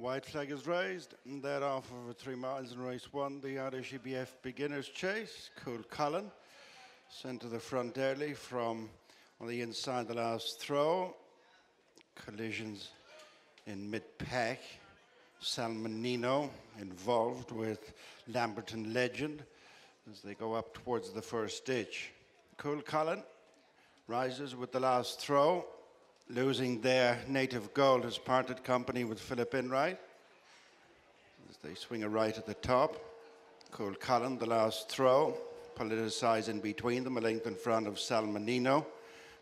White flag is raised, and that off over 3 miles in race 1, the Irish EBF Beginners Chase. Cool Cullen sent to the front early from on the inside the last throw. Collisions in mid-pack. Salmonino involved with Lamberton Legend as they go up towards the first ditch. Cool Cullen rises with the last throw, losing their native gold has parted company with Philip Enright as they swing a right at the top. Cool Cullen, the last throw, politicized in between them, a length in front of Salmonino.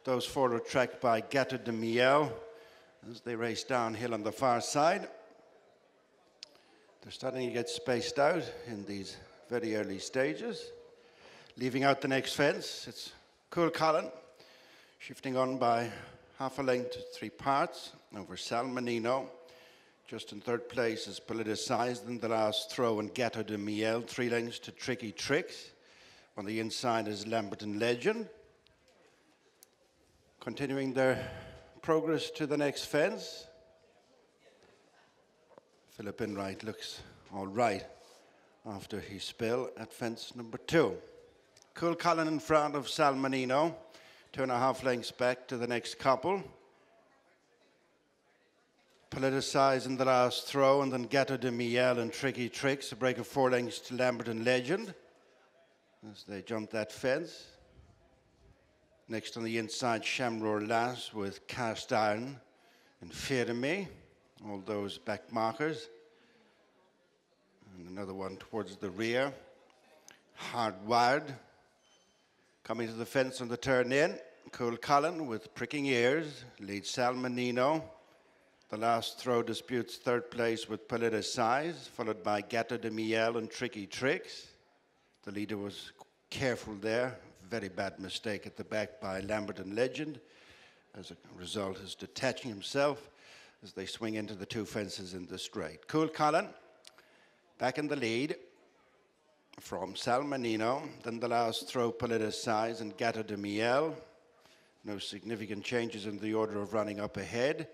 Those four are tracked by Gateau Miel as they race downhill on the far side. They're starting to get spaced out in these very early stages. Leaving out the next fence, it's Cool Cullen, shifting on by half a length to 3 parts over Salmonino. Just in third place is politicized in the last throw, and Gateau de Miel, 3 lengths to Tricky Tricks. On the inside is Lamberton Legend. Continuing their progress to the next fence. Philip Enright looks all right after his spill at fence number 2. Cool Cullen in front of Salmonino, 2.5 lengths back to the next couple. Politicized in the last throw, and then Gateau de Miel and Tricky Tricks, a break of 4 lengths to Lamberton Legend as they jump that fence. Next on the inside, Shamroar Lass with Cast Iron and Fear to Me, all those back markers. And another one towards the rear, Hardwired. Coming to the fence on the turn in, Cool Cullen with Pricking Ears leads Salmonino. The last throw disputes third place with Politicized, followed by Gateau de Miel and Tricky Tricks. The leader was careful there. Very bad mistake at the back by Lamberton Legend. As a result, is detaching himself as they swing into the 2 fences in the straight. Cool Cullen back in the lead from Salmonino, then the last throw Politicized and Gateau de Miel. No significant changes in the order of running up ahead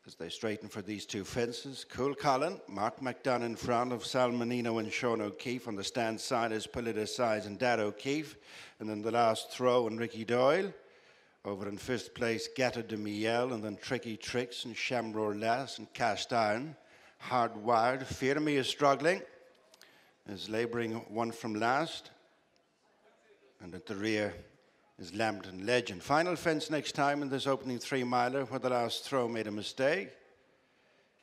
as they straighten for these 2 fences. Cool Cullen, Mark McDonough in front of Salmonino and Sean O'Keefe. On the stand side is Politicized and Dad O'Keefe. And then the last throw and Ricky Doyle. Over in 5th place, Gateau de Miel, and then Tricky Tricks and Shamroar Lass and Cast Iron. Hardwired, Fear Me is struggling, is labouring one from last. And at the rear is Lamberton Legend. Final fence next time in this opening 3-miler where the last throw made a mistake.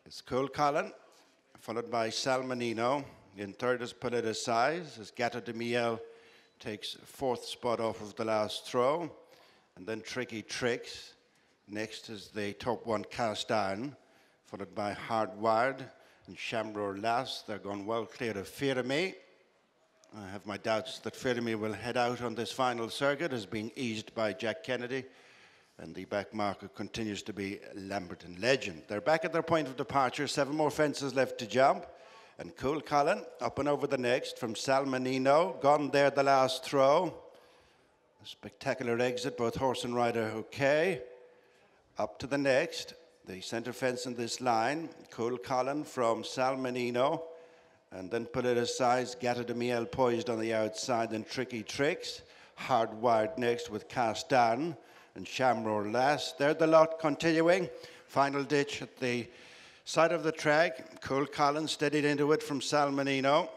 It's Cool Cullen, followed by Salmonino. In third is Politicized as Gateau de Miel takes 4th spot off of the last throw. And then Tricky Tricks. Next is the top one, Cast Iron, followed by Hardwired and Shamroar Lass. They're gone well clear of Fear Me. I have my doubts that Fear Me will head out on this final circuit, as being eased by Jack Kennedy. And the back marker continues to be Lamberton Legend. They're back at their point of departure. 7 more fences left to jump. And Cool Cullen up and over the next from Salmonino. Gone there the last throw. A spectacular exit, both horse and rider okay. Up to the next. The center fence in this line. Cool Cullen from Salmonino. And then Politicized, Gateau de Miel poised on the outside, then Tricky Tricks. Hardwired next with Cast Iron and Shamroar Lass. They're the lot continuing. Final ditch at the side of the track. Cool Cullen steadied into it from Salmonino.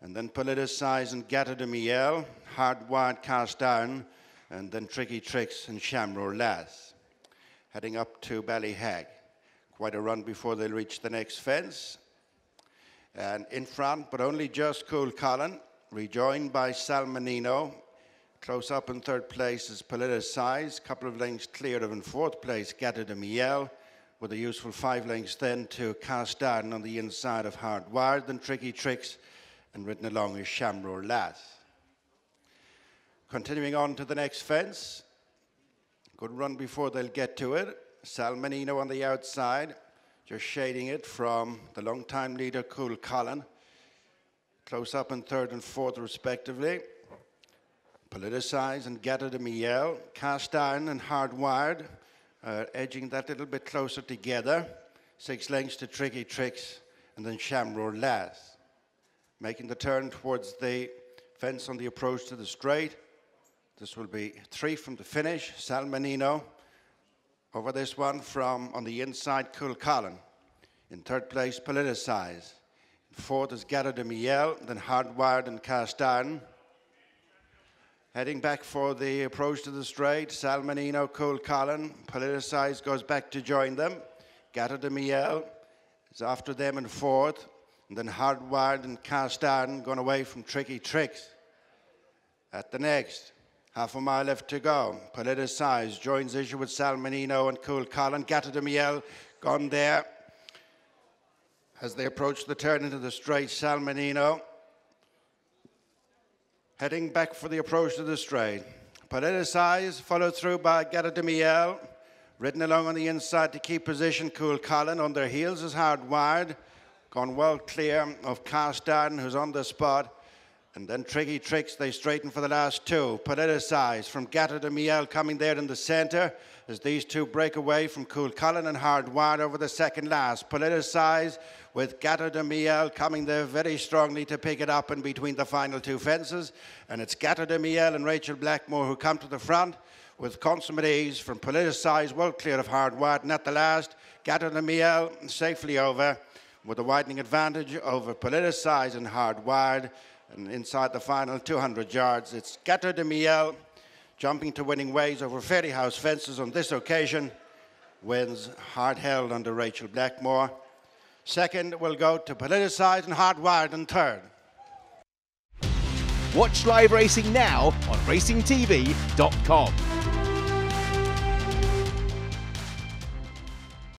And then Politicized and Gateau de Miel. Hardwired, Cast Iron. And then Tricky Tricks and Shamroar Lass. Heading up to Ballyhag. Quite a run before they reach the next fence. And in front, but only just, Cool Cullen, rejoined by Salmonino. Close up in third place is Politicized, couple of lengths clear of in 4th place, Gateau de Miel, with a useful 5 lengths then to Cast Iron on the inside of Hardwired, then Tricky Tricks, and ridden along is Shamroar Lass. Continuing on to the next fence. Good run before they'll get to it. Salmonino on the outside, just shading it from the long-time leader, Cool Cullen. Close up in 3rd and 4th, respectively. Politicized and Gateau de Miel. Cast Iron and Hardwired edging that little bit closer together. 6 lengths to Tricky Tricks and then Shamroar last. Making the turn towards the fence on the approach to the straight. This will be 3 from the finish. Salmanino. Over this one from on the inside, Cool Colin. In third place, Politicize. In fourth is Gateau de Miel, then Hardwired and Cast Iron. Heading back for the approach to the straight, Salmanino, Cool Colin. Politicize goes back to join them. Gateau de Miel is after them in fourth. And then Hardwired and Cast Iron going away from Tricky Tricks. At the next, half a mile left to go. Politicize joins issue with Salmanino and Cool Colin. Gateau de Miel gone there. As they approach the turn into the straight, Salmanino heading back for the approach to the straight. Politicize followed through by Gateau de Miel. Ridden along on the inside to keep position, Cool Colin. On their heels is Hardwired. Gone well clear of Cast Iron, who's on the spot. And then Tricky Tricks, they straighten for the last two. Politicize from Gateau de Miel coming there in the centre as these two break away from Cool Colin and Hardwired over the second last. Politicize with Gateau de Miel coming there very strongly to pick it up in between the final two fences. And it's Gateau de Miel and Rachael Blackmore who come to the front with consummate ease from Politicize, well clear of Hardwired. And at the last, Gateau de Miel safely over with a widening advantage over Politicize and Hardwired. And inside the final 200 yards, it's Gateau de Miel jumping to winning ways over Fairyhouse fences on this occasion. Wins hard held under Rachael Blackmore. Second will go to Politicize and Hardwired in third. Watch live racing now on racingtv.com.